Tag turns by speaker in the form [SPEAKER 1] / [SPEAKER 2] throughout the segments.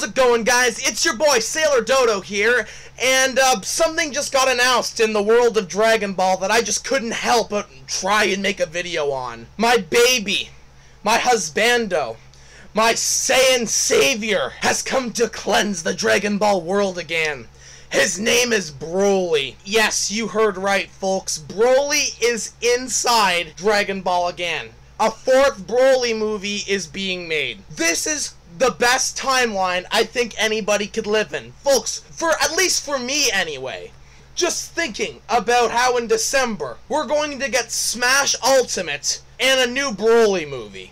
[SPEAKER 1] How's it going, guys? It's your boy SailorDodo here, and something just got announced in the world of Dragon Ball that I just couldn't help but try and make a video on. My baby, my husbando, my Saiyan savior has come to cleanse the Dragon Ball world again. His name is Broly. Yes, you heard right, folks. Broly is inside Dragon Ball again. A fourth Broly movie is being made. This is the best timeline I think anybody could live in. Folks, at least for me anyway. Just thinking about how in December we're going to get Smash Ultimate and a new Broly movie.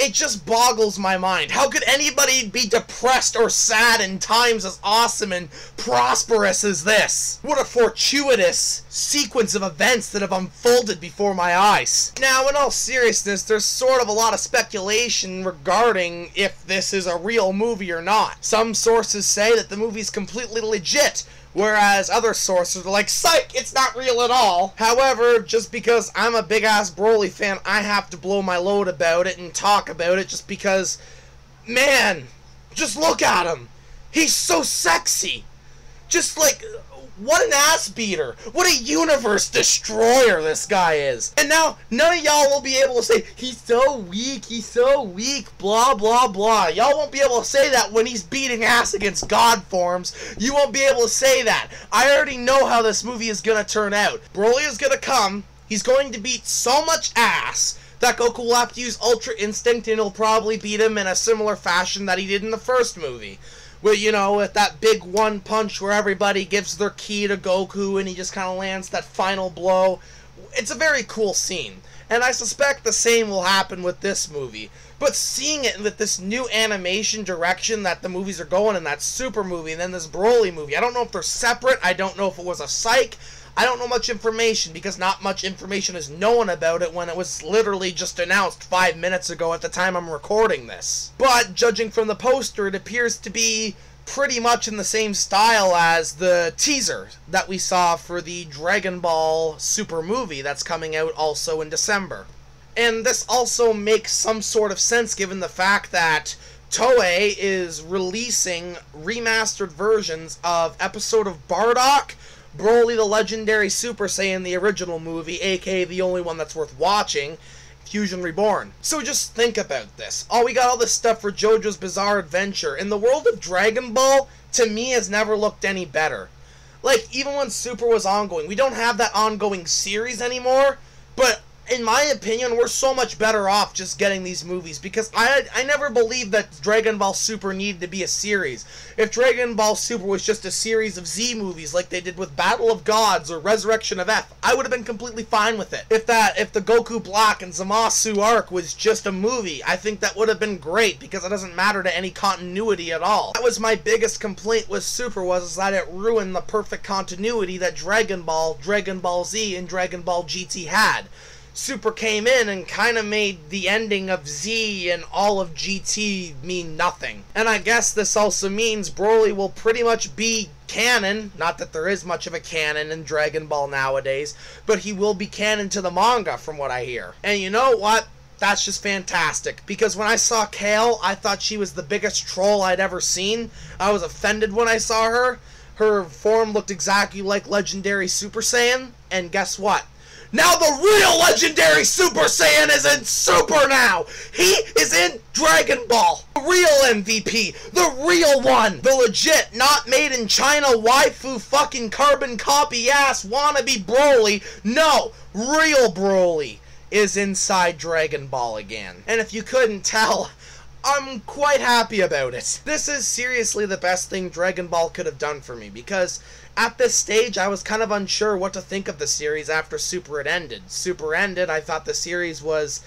[SPEAKER 1] It just boggles my mind. How could anybody be depressed or sad in times as awesome and prosperous as this? What a fortuitous sequence of events that have unfolded before my eyes. Now, in all seriousness, there's sort of a lot of speculation regarding if this is a real movie or not. Some sources say that the movie's completely legit, whereas other sources are like, psych, it's not real at all. However, just because I'm a big-ass Broly fan, I have to blow my load about it and talk about it just because, man, just look at him. He's so sexy. Just like, what an ass beater. What a universe destroyer this guy is. And now, none of y'all will be able to say, he's so weak, blah, blah, blah. Y'all won't be able to say that when he's beating ass against God forms. You won't be able to say that. I already know how this movie is going to turn out. Broly is going to come. He's going to beat so much ass that Goku will have to use Ultra Instinct, and he'll probably beat him in a similar fashion that he did in the first movie. Where, you know, with that big one punch where everybody gives their ki to Goku and he just kind of lands that final blow. It's a very cool scene. And I suspect the same will happen with this movie. But seeing it with this new animation direction that the movies are going in, that Super movie and then this Broly movie, I don't know if they're separate, I don't know if it was a psych, I don't know much information because not much information is known about it when it was literally just announced 5 minutes ago at the time I'm recording this. But judging from the poster, it appears to be pretty much in the same style as the teaser that we saw for the Dragon Ball Super movie that's coming out also in December. And this also makes some sort of sense given the fact that Toei is releasing remastered versions of episode of Bardock, Broly the Legendary Super Saiyan, the original movie, aka the only one that's worth watching, Fusion Reborn. So just think about this. Oh, we got all this stuff for JoJo's Bizarre Adventure. In the world of Dragon Ball, to me, has never looked any better. Like, even when Super was ongoing, we don't have that ongoing series anymore, but in my opinion, we're so much better off just getting these movies, because I never believed that Dragon Ball Super needed to be a series. If Dragon Ball Super was just a series of Z movies like they did with Battle of Gods or Resurrection of F, I would have been completely fine with it. If the Goku Black and Zamasu arc was just a movie, I think that would have been great, because it doesn't matter to any continuity at all. That was my biggest complaint with Super, was that it ruined the perfect continuity that Dragon Ball Z, and Dragon Ball GT had. Super came in and kind of made the ending of Z and all of GT mean nothing. And I guess this also means Broly will pretty much be canon, not that there is much of a canon in Dragon Ball nowadays, but he will be canon to the manga from what I hear. And you know what? That's just fantastic, because when I saw Kale, I thought she was the biggest troll I'd ever seen. I was offended when I saw her. Her form looked exactly like Legendary Super Saiyan, and guess what? Now the real Legendary Super Saiyan is in Super now! He is in Dragon Ball! The real MVP! The real one! The legit, not made in China waifu fucking carbon copy ass wannabe Broly! No! Real Broly is inside Dragon Ball again. And if you couldn't tell, I'm quite happy about it. This is seriously the best thing Dragon Ball could have done for me, because at this stage, I was kind of unsure what to think of the series after Super had ended. Super ended, I thought the series was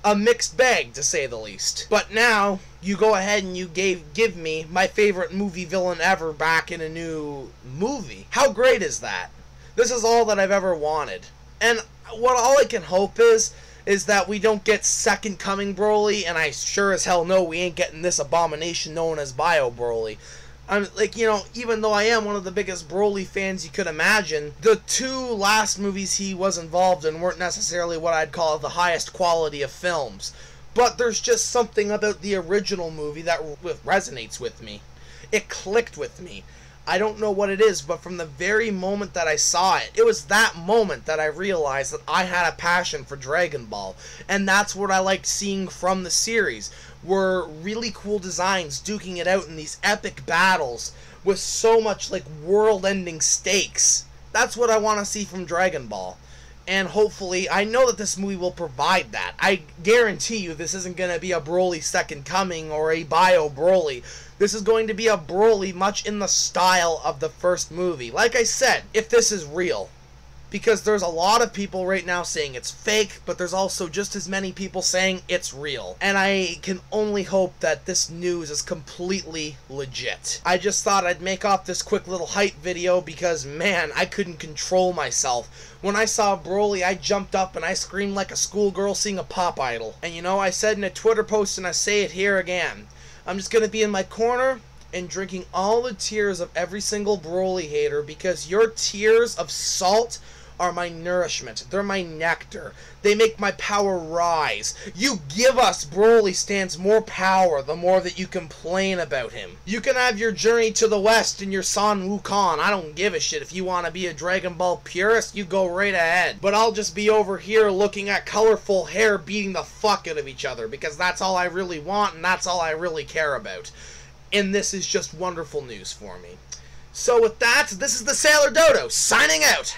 [SPEAKER 1] a mixed bag, to say the least. But now, you go ahead and you give me my favorite movie villain ever back in a new movie. How great is that? This is all that I've ever wanted. And all I can hope is that we don't get Second Coming Broly, and I sure as hell know we ain't getting this abomination known as Bio Broly. I'm like, you know, even though I am one of the biggest Broly fans you could imagine, the two last movies he was involved in weren't necessarily what I'd call the highest quality of films. But there's just something about the original movie that resonates with me. It clicked with me. I don't know what it is, but from the very moment that I saw it, it was that moment that I realized that I had a passion for Dragon Ball. And that's what I liked seeing from the series, were really cool designs duking it out in these epic battles with so much like world-ending stakes. That's what I want to see from Dragon Ball. And hopefully, I know that this movie will provide that. I guarantee you this isn't going to be a Broly Second Coming or a Bio Broly. This is going to be a Broly much in the style of the first movie. Like I said, if this is real. Because there's a lot of people right now saying it's fake, but there's also just as many people saying it's real. And I can only hope that this news is completely legit. I just thought I'd make off this quick little hype video because, man, I couldn't control myself. When I saw Broly, I jumped up and I screamed like a schoolgirl seeing a pop idol. And you know, I said in a Twitter post and I say it here again, I'm just gonna be in my corner and drinking all the tears of every single Broly hater, because your tears of salt are my nourishment. They're my nectar. They make my power rise. You give us Broly stands more power the more that you complain about him. You can have your journey to the west and your Son Wukong. I don't give a shit. If you want to be a Dragon Ball purist, you go right ahead. But I'll just be over here looking at colorful hair beating the fuck out of each other, because that's all I really want and that's all I really care about. And this is just wonderful news for me. So with that, this is the SailorDodo signing out.